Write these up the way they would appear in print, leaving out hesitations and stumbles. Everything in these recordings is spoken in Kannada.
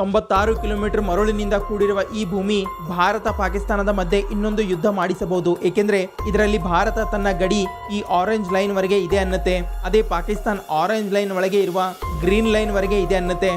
96 ಕಿಲೋಮೀಟರ್ ಮರಳಿನಿಂದ ಕೂಡಿರುವ ಈ ಭೂಮಿ ಭಾರತ ಪಾಕಿಸ್ತಾನದ ಮಧ್ಯೆ ಇನ್ನೊಂದು ಯುದ್ಧ ಮಾಡಿಸಬಹುದು. ಏಕೆಂದ್ರೆ ಇದರಲ್ಲಿ ಭಾರತ ತನ್ನ ಗಡಿ ಈ ಆರೆಂಜ್ ಲೈನ್ ವರೆಗೆ ಇದೆ ಅನ್ನತ್ತೆ, ಅದೇ ಪಾಕಿಸ್ತಾನ್ ಆರೆಂಜ್ ಲೈನ್ ಒಳಗೆ ಇರುವ ಗ್ರೀನ್ ಲೈನ್ ವರೆಗೆ ಇದೆ ಅನ್ನತ್ತೆ.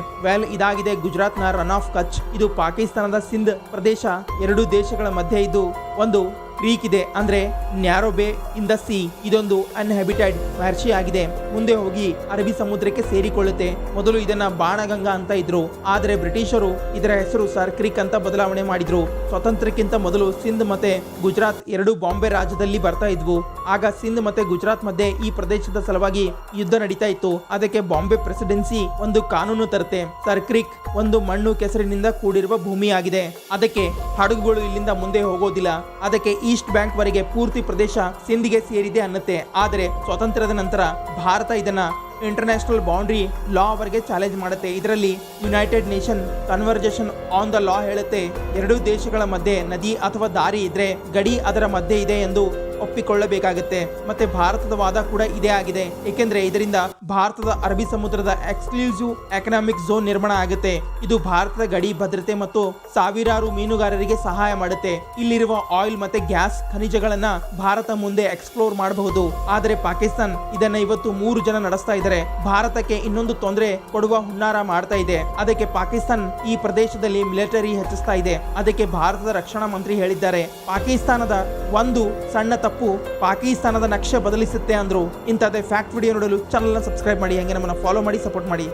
ಇದಾಗಿದೆ ಗುಜರಾತ್ ನ ರನ್ ಆಫ್ ಕಚ್. ಇದು ಪಾಕಿಸ್ತಾನದ ಸಿಂಧ್ ಪ್ರದೇಶ. ಎರಡು ದೇಶಗಳ ಮಧ್ಯೆ ಇದು ಒಂದು ಕ್ರೀಕ್ ಇದೆ, ಅಂದ್ರೆ ನ್ಯಾರೋ ಬೇ ಇನ್ ದ ಸಿ. ಇದೊಂದು ಅನ್ಹ್ಯಾಬಿಟೆಡ್ ಮಹರ್ಷಿ ಆಗಿದೆ. ಮುಂದೆ ಹೋಗಿ ಅರಬ್ಬಿ ಸಮುದ್ರಕ್ಕೆ ಸೇರಿಕೊಳ್ಳುತ್ತೆ. ಮೊದಲು ಇದನ್ನ ಬಾಣಗಂಗಾ ಅಂತ ಇದ್ರು, ಆದರೆ ಬ್ರಿಟಿಷರು ಇದರ ಹೆಸರು ಸರ್ ಕ್ರೀಕ್ ಅಂತ ಬದಲಾವಣೆ ಮಾಡಿದ್ರು. ಸ್ವಾತಂತ್ರ್ಯಕ್ಕಿಂತ ಮೊದಲು ಸಿಂಧ್ ಮತ್ತೆ ಗುಜರಾತ್ ಎರಡು ಬಾಂಬೆ ರಾಜ್ಯದಲ್ಲಿ ಬರ್ತಾ ಇದ್ವು. ಆಗ ಸಿಂಧ್ ಮತ್ತೆ ಗುಜರಾತ್ ಮಧ್ಯೆ ಈ ಪ್ರದೇಶದ ಸಲುವಾಗಿ ಯುದ್ಧ ನಡೀತಾ ಇತ್ತು. ಅದಕ್ಕೆ ಬಾಂಬೆ ಪ್ರೆಸಿಡೆನ್ಸಿ ಒಂದು ಕಾನೂನು ತರುತ್ತೆ. ಸರ್ ಕ್ರೀಕ್ ಒಂದು ಮಣ್ಣು ಕೆಸರಿನಿಂದ ಕೂಡಿರುವ ಭೂಮಿಯಾಗಿದೆ. ಅದಕ್ಕೆ ಹಡಗುಗಳು ಇಲ್ಲಿಂದ ಮುಂದೆ ಹೋಗೋದಿಲ್ಲ. ಅದಕ್ಕೆ ಈಸ್ಟ್ ಬ್ಯಾಂಕ್ ವರೆಗೆ ಪೂರ್ತಿ ಪ್ರದೇಶ ಸಿಂಧ್ಗೆ ಸೇರಿದೆ ಅನ್ನತ್ತೆ. ಆದರೆ ಸ್ವಾತಂತ್ರ್ಯದ ನಂತರ ಭಾರತ ಇದನ್ನ ಇಂಟರ್ನ್ಯಾಷನಲ್ ಬೌಂಡ್ರಿ ಲಾ ವರೆಗೆ ಚಾಲೆಂಜ್ ಮಾಡುತ್ತೆ. ಇದರಲ್ಲಿ United nation conversation on the law ಹೇಳುತ್ತೆ, ಎರಡೂ ದೇಶಗಳ ಮಧ್ಯೆ ನದಿ ಅಥವಾ ದಾರಿ ಇದ್ರೆ ಗಡಿ ಅದರ ಮಧ್ಯೆ ಇದೆ ಎಂದು ಒಪ್ಪಿಕೊಳ್ಳಬೇಕಾಗುತ್ತೆ. ಮತ್ತೆ ಭಾರತದ ವಾದ ಕೂಡ ಇದೇ ಆಗಿದೆ. ಏಕೆಂದ್ರೆ ಇದರಿಂದ ಭಾರತದ ಅರಬ್ಬಿ ಸಮುದ್ರದ ಎಕ್ಸ್ಕ್ಲೂಸಿವ್ ಎಕನಾಮಿಕ್ ಝೋನ್ ನಿರ್ಮಾಣ ಆಗುತ್ತೆ. ಇದು ಭಾರತದ ಗಡಿ ಭದ್ರತೆ ಮತ್ತು ಸಾವಿರಾರು ಮೀನುಗಾರರಿಗೆ ಸಹಾಯ ಮಾಡುತ್ತೆ. ಇಲ್ಲಿರುವ ಆಯಿಲ್ ಮತ್ತೆ ಗ್ಯಾಸ್ ಖನಿಜಗಳನ್ನ ಭಾರತ ಮುಂದೆ ಎಕ್ಸ್ಪ್ಲೋರ್ ಮಾಡಬಹುದು. ಆದರೆ ಪಾಕಿಸ್ತಾನ್ ಇದನ್ನ ಇವತ್ತು 3 ಜನ ನಡೆಸ್ತಾ ಇದ್ದಾರೆ. ಭಾರತಕ್ಕೆ ಇನ್ನೊಂದು ತೊಂದರೆ ಕೊಡುವ ಹುನ್ನಾರ ಮಾಡ್ತಾ ಇದೆ. ಅದಕ್ಕೆ ಪಾಕಿಸ್ತಾನ್ ಈ ಪ್ರದೇಶದಲ್ಲಿ ಮಿಲಿಟರಿ ಹೆಚ್ಚಿಸ್ತಾ ಇದೆ. ಅದಕ್ಕೆ ಭಾರತದ ರಕ್ಷಣಾ ಮಂತ್ರಿ ಹೇಳಿದ್ದಾರೆ, ಪಾಕಿಸ್ತಾನದ ಒಂದು ಸಣ್ಣ ತಪ್ಪು ಪಾಕಿಸ್ತಾನದ ನಕ್ಷೆ ಬದಲಿಸುತ್ತೆ ಅಂದ್ರು. ಇಂಥದ್ದೇ ಫ್ಯಾಕ್ಟ್ ವಿಡಿಯೋ ನೋಡಲು ಚಾನಲ್ ಸಬ್ಸ್ಕ್ರೈಬ್ ಮಾಡಿ, ಹಂಗೆ ನಮ್ಮನ್ನ ಫಾಲೋ ಮಾಡಿ, ಸಪೋರ್ಟ್ ಮಾಡಿ.